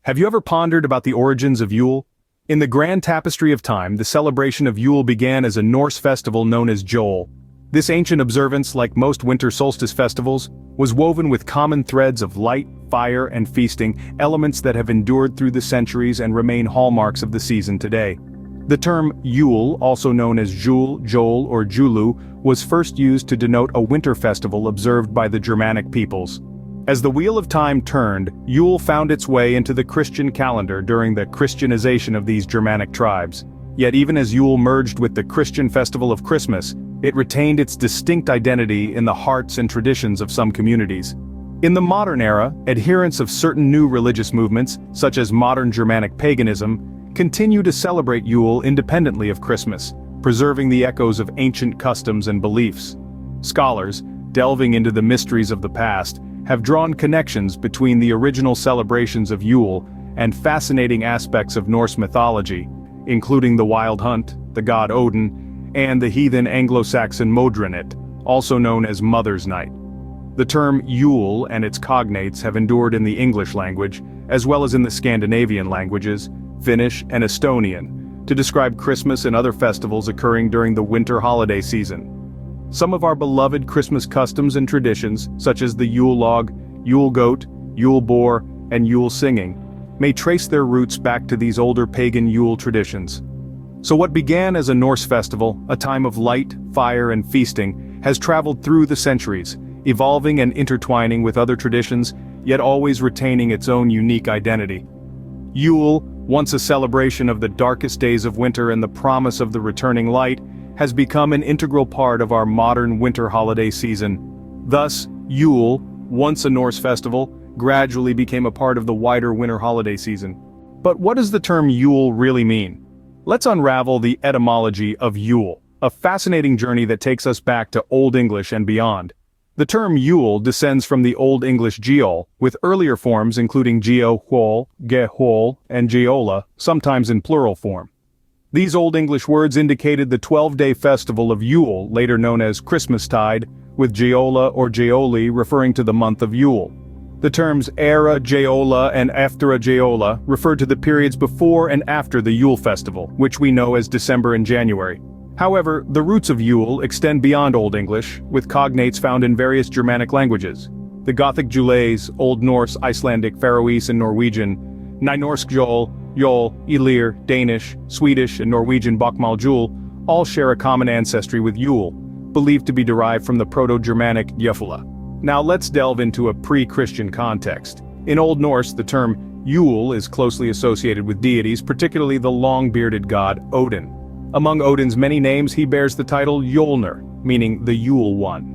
Have you ever pondered about the origins of Yule? In the grand tapestry of time, the celebration of Yule began as a Norse festival known as Yule. This ancient observance, like most winter solstice festivals, was woven with common threads of light, fire, and feasting, elements that have endured through the centuries and remain hallmarks of the season today. The term Yule, also known as Jul, Jol, or Julu, was first used to denote a winter festival observed by the Germanic peoples. As the wheel of time turned, Yule found its way into the Christian calendar during the Christianization of these Germanic tribes. Yet even as Yule merged with the Christian festival of Christmas, it retained its distinct identity in the hearts and traditions of some communities. In the modern era, adherents of certain new religious movements, such as modern Germanic paganism, continue to celebrate Yule independently of Christmas, preserving the echoes of ancient customs and beliefs. Scholars, delving into the mysteries of the past, have drawn connections between the original celebrations of Yule and fascinating aspects of Norse mythology, including the Wild Hunt, the god Odin, and the heathen Anglo-Saxon Modronit, also known as Mother's Night. The term Yule and its cognates have endured in the English language, as well as in the Scandinavian languages, Finnish and Estonian, to describe Christmas and other festivals occurring during the winter holiday season. Some of our beloved Christmas customs and traditions, such as the Yule log, Yule goat, Yule boar, and Yule singing, may trace their roots back to these older pagan Yule traditions. So what began as a Norse festival, a time of light, fire, and feasting, has traveled through the centuries, evolving and intertwining with other traditions, yet always retaining its own unique identity. Yule, once a celebration of the darkest days of winter and the promise of the returning light, has become an integral part of our modern winter holiday season. Thus, Yule, once a Norse festival, gradually became a part of the wider winter holiday season. But what does the term Yule really mean? Let's unravel the etymology of Yule, a fascinating journey that takes us back to Old English and beyond. The term Yule descends from the Old English Geol, with earlier forms including Geo-hol, Ge-hol, and Geola, sometimes in plural form. These Old English words indicated the 12-day festival of Yule, later known as Christmastide, with Geola or Geoli referring to the month of Yule. The terms Era Geola and Aftera Geola refer to the periods before and after the Yule festival, which we know as December and January. However, the roots of Yule extend beyond Old English, with cognates found in various Germanic languages. The Gothic Julais, Old Norse, Icelandic, Faroese, and Norwegian, Nynorsk Jol, Jol, Ilir, Danish, Swedish, and Norwegian Bokmal Jul all share a common ancestry with Yule, believed to be derived from the Proto-Germanic Jefula. Now let's delve into a pre-Christian context. In Old Norse, the term Yule is closely associated with deities, particularly the long-bearded god Odin. Among Odin's many names, he bears the title Jolner, meaning the Yule One.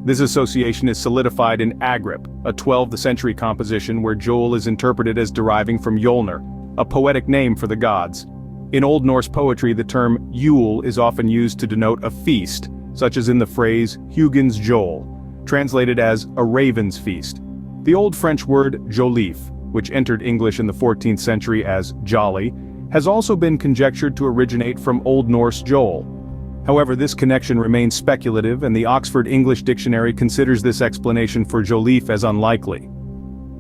This association is solidified in Agrip, a 12th century composition where Jol is interpreted as deriving from Jolner, a poetic name for the gods. In Old Norse poetry, the term Yule is often used to denote a feast, such as in the phrase Hugin's Jol, translated as a raven's feast. The Old French word jolif, which entered English in the 14th century as jolly, has also been conjectured to originate from Old Norse Jol. However, this connection remains speculative, and the Oxford English Dictionary considers this explanation for jolif as unlikely.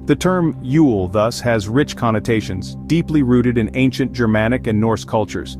The term Yule, thus, has rich connotations, deeply rooted in ancient Germanic and Norse cultures.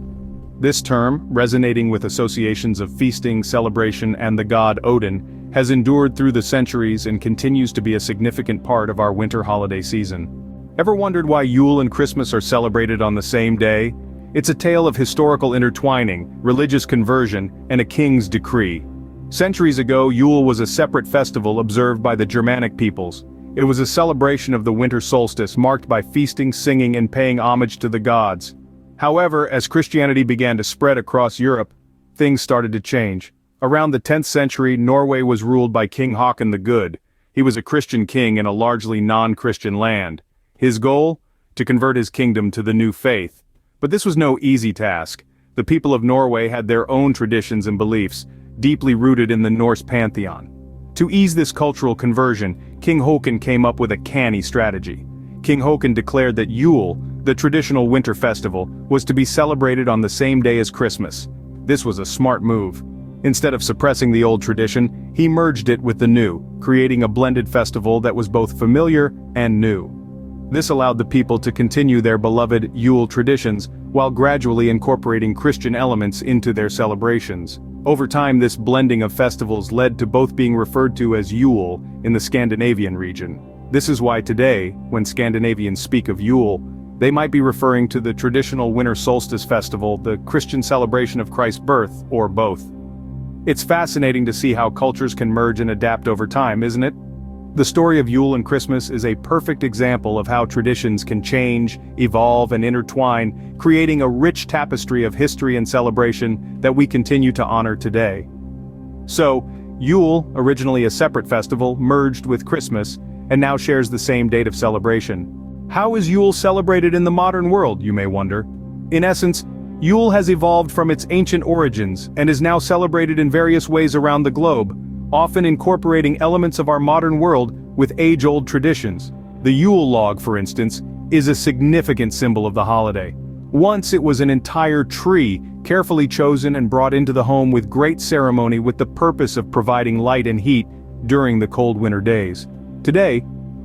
This term, resonating with associations of feasting, celebration, and the god Odin, has endured through the centuries and continues to be a significant part of our winter holiday season. Ever wondered why Yule and Christmas are celebrated on the same day? It's a tale of historical intertwining, religious conversion, and a king's decree. Centuries ago, Yule was a separate festival observed by the Germanic peoples. It was a celebration of the winter solstice marked by feasting, singing, and paying homage to the gods. However, as Christianity began to spread across Europe, things started to change. Around the 10th century, Norway was ruled by King Haakon the Good. He was a Christian king in a largely non-Christian land. His goal? To convert his kingdom to the new faith. But this was no easy task. The people of Norway had their own traditions and beliefs, deeply rooted in the Norse pantheon. To ease this cultural conversion, King Haakon came up with a canny strategy. King Haakon declared that Yule, the traditional winter festival, was to be celebrated on the same day as Christmas. This was a smart move. Instead of suppressing the old tradition, he merged it with the new, creating a blended festival that was both familiar and new. This allowed the people to continue their beloved Yule traditions while gradually incorporating Christian elements into their celebrations. Over time, this blending of festivals led to both being referred to as Yule in the Scandinavian region. This is why today, when Scandinavians speak of Yule, they might be referring to the traditional winter solstice festival, the Christian celebration of Christ's birth, or both. It's fascinating to see how cultures can merge and adapt over time, isn't it? The story of Yule and Christmas is a perfect example of how traditions can change, evolve, and intertwine, creating a rich tapestry of history and celebration that we continue to honor today. So, Yule, originally a separate festival, merged with Christmas, and now shares the same date of celebration. How is Yule celebrated in the modern world, you may wonder? In essence, Yule has evolved from its ancient origins and is now celebrated in various ways around the globe, often incorporating elements of our modern world with age-old traditions. The Yule log, for instance, is a significant symbol of the holiday. Once it was an entire tree, carefully chosen and brought into the home with great ceremony with the purpose of providing light and heat during the cold winter days. Today,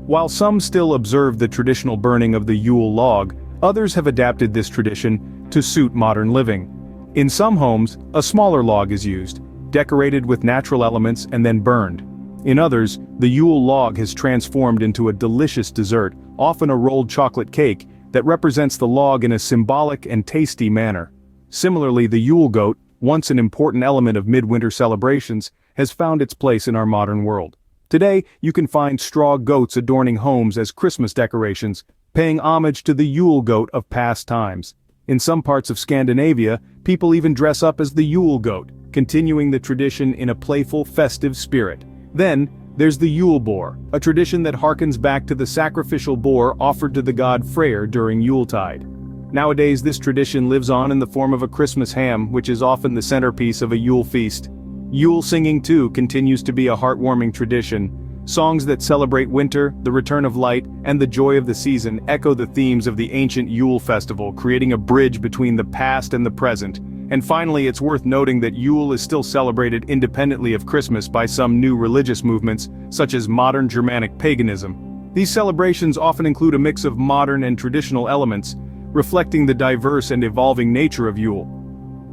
while some still observe the traditional burning of the Yule log, others have adapted this tradition to suit modern living. In some homes, a smaller log is used, decorated with natural elements and then burned. In others, the Yule log has transformed into a delicious dessert, often a rolled chocolate cake, that represents the log in a symbolic and tasty manner. Similarly, the Yule goat, once an important element of midwinter celebrations, has found its place in our modern world. Today, you can find straw goats adorning homes as Christmas decorations, paying homage to the Yule goat of past times. In some parts of Scandinavia, people even dress up as the Yule goat, continuing the tradition in a playful, festive spirit. Then, there's the Yule boar, a tradition that harkens back to the sacrificial boar offered to the god Freyr during Yuletide. Nowadays, this tradition lives on in the form of a Christmas ham, which is often the centerpiece of a Yule feast. Yule singing, too, continues to be a heartwarming tradition. Songs that celebrate winter, the return of light, and the joy of the season echo the themes of the ancient Yule festival, creating a bridge between the past and the present. And finally, it's worth noting that Yule is still celebrated independently of Christmas by some new religious movements, such as modern Germanic paganism. These celebrations often include a mix of modern and traditional elements, reflecting the diverse and evolving nature of Yule.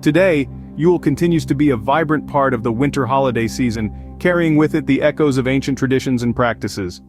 Today, Yule continues to be a vibrant part of the winter holiday season, carrying with it the echoes of ancient traditions and practices.